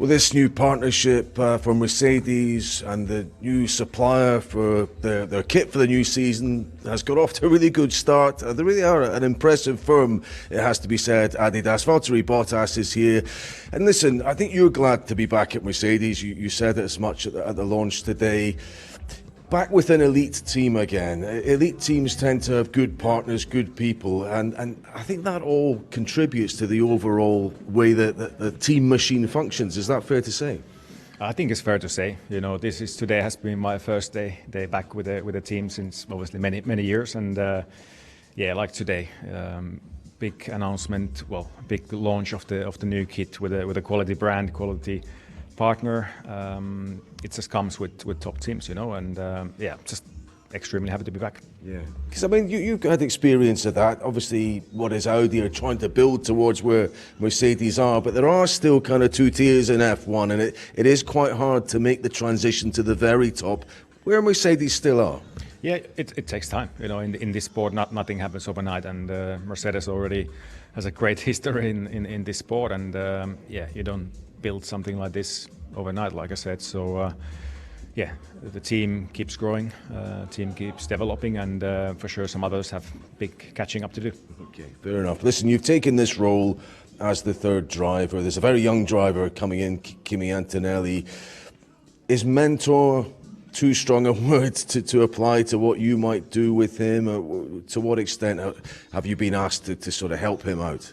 Well, this new partnership for Mercedes and the new supplier for their kit for the new season has got off to a really good start. They really are an impressive firm, it has to be said, Adidas. Valtteri Bottas is here. And listen, I think you're glad to be back at Mercedes. You said it as much at the launch today. Back with an elite team again. Elite teams tend to have good partners, good people, and I think that all contributes to the overall way that the team machine functions. Is that fair to say? I think it's fair to say. You know, today has been my first day back with the team since obviously many years, and yeah, like today, big announcement, big launch of the new kit with a quality brand, quality partner. It just comes with top teams, you know, and yeah, just extremely happy to be back. Yeah, because I mean, you've had experience of that. Obviously, what is Audi are trying to build towards where Mercedes are, but there are still kind of two tiers in F1, and it is quite hard to make the transition to the very top, where Mercedes still are. Yeah, it takes time. You know, in this sport, nothing happens overnight, and Mercedes already has a great history in this sport, and yeah, you don't build something like this overnight, like I said. So yeah, the team keeps growing, team keeps developing, and for sure some others have big catching up to do. Okay, fair enough. Listen, you've taken this role as the third driver. There's a very young driver coming in, Kimi Antonelli. Is mentor too strong a word to apply to what you might do with him? To what extent have you been asked to sort of help him out?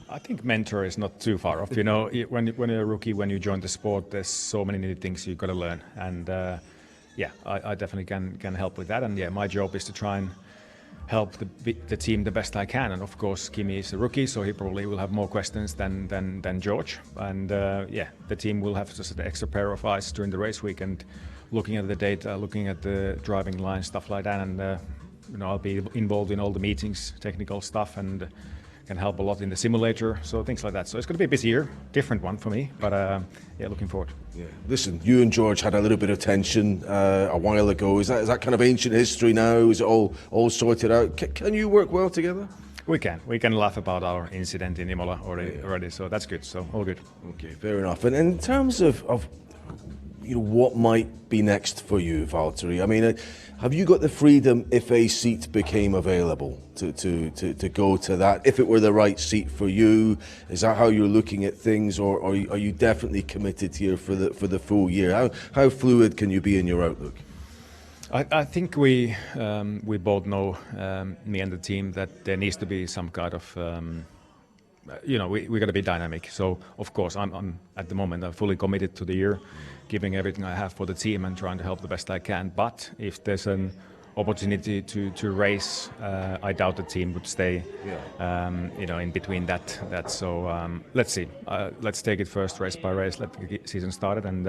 I think mentor is not too far off. You know, when you're a rookie, when you join the sport, there's so many new things you've got to learn. And yeah, I definitely can help with that. And yeah, my job is to try and help the team the best I can. And of course, Kimi is a rookie, so he probably will have more questions than George. And yeah, the team will have just an extra pair of eyes during the race week and looking at the data, looking at the driving line, stuff like that. And you know, I'll be involved in all the meetings, technical stuff, and can help a lot in the simulator, so things like that. So it's going to be a busy year, different one for me, but yeah, looking forward. Yeah. Listen, you and George had a little bit of tension a while ago. Is that kind of ancient history now? Is it all sorted out? Can you work well together? We can laugh about our incident in Imola already, so that's good. So all good. Okay, fair enough. And in terms of you know, what might be next for you, Valtteri? I mean, have you got the freedom if a seat became available to go to that? If it were the right seat for you, is that how you're looking at things, or are you definitely committed here for the full year? How fluid can you be in your outlook? I think we both know, me and the team, that there needs to be some kind of you know, we got to be dynamic. So of course, I'm at the moment I'm fully committed to the year, giving everything I have for the team and trying to help the best I can. But if there's an opportunity to race, I doubt the team would stay. Yeah. You know, in between that. So let's see. Let's take it first, race by race. Let the season started, and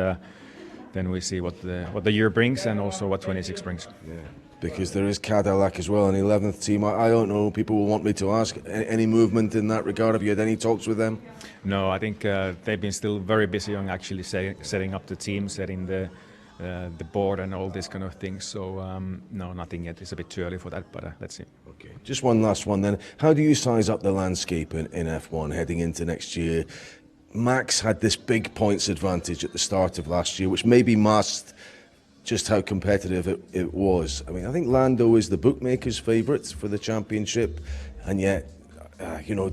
then we see what the year brings, and also what 26 brings. Yeah. Because there is Cadillac as well, an 11th team. I don't know, people will want me to ask, any movement in that regard? Have you had any talks with them? No, I think they've been still very busy on actually setting up the team, setting the board and all this kind of things. So no, nothing yet. It's a bit too early for that, but let's see. Okay, just one last one then. How do you size up the landscape in F1 heading into next year? Max had this big points advantage at the start of last year, which maybe masked just how competitive it was. I mean, I think Lando is the bookmakers' favourite for the championship, and yet, you know,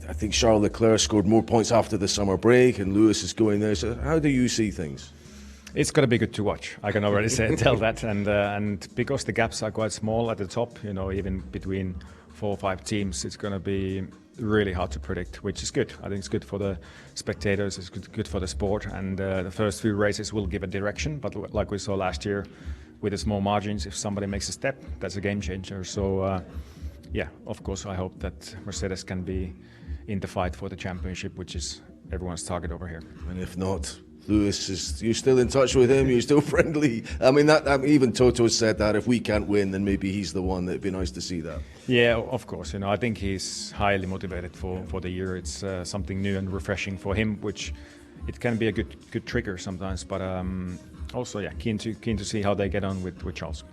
I think Charles Leclerc scored more points after the summer break, and Lewis is going there. So, how do you see things? It's going to be good to watch. I can already tell that, and because the gaps are quite small at the top, you know, even between 4 or 5 teams, it's going to be really hard to predict, which is good. I think it's good for the spectators, it's good for the sport, and the first few races will give a direction, but like we saw last year with the small margins, if somebody makes a step, that's a game changer. So yeah, of course I hope that Mercedes can be in the fight for the championship, which is everyone's target over here. And if not, Lewis, you still in touch with him? You're still friendly? I mean, even Toto said that if we can't win, then maybe he's the one. It'd be nice to see that. Yeah, of course. You know, I think he's highly motivated for the year. It's something new and refreshing for him, which it can be a good trigger sometimes. But also, yeah, keen to see how they get on with Charles.